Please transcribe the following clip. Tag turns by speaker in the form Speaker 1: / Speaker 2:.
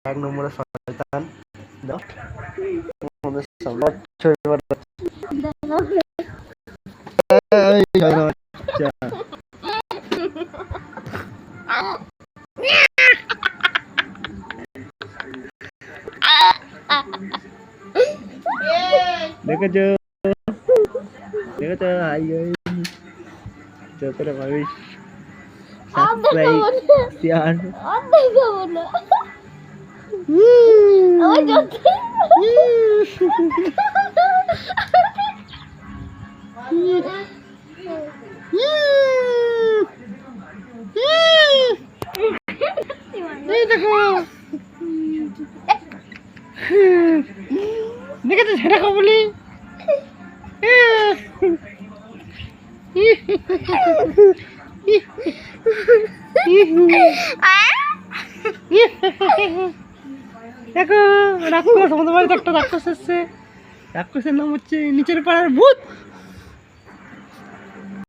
Speaker 1: এক নম্বরে শয়তান দাও আমাদের সামনে ছবি দেখেছো দেখেছো হাই যতটা ভাবিস সাবস্ক্রাইব শেয়ার দেখো দেখেছো সেটা বলি দেখো রাক্ষস আমাদের বাড়িতে একটা রাক্ষস এসছে রাক্ষসের নাম হচ্ছে নিচের পাড়ার ভূত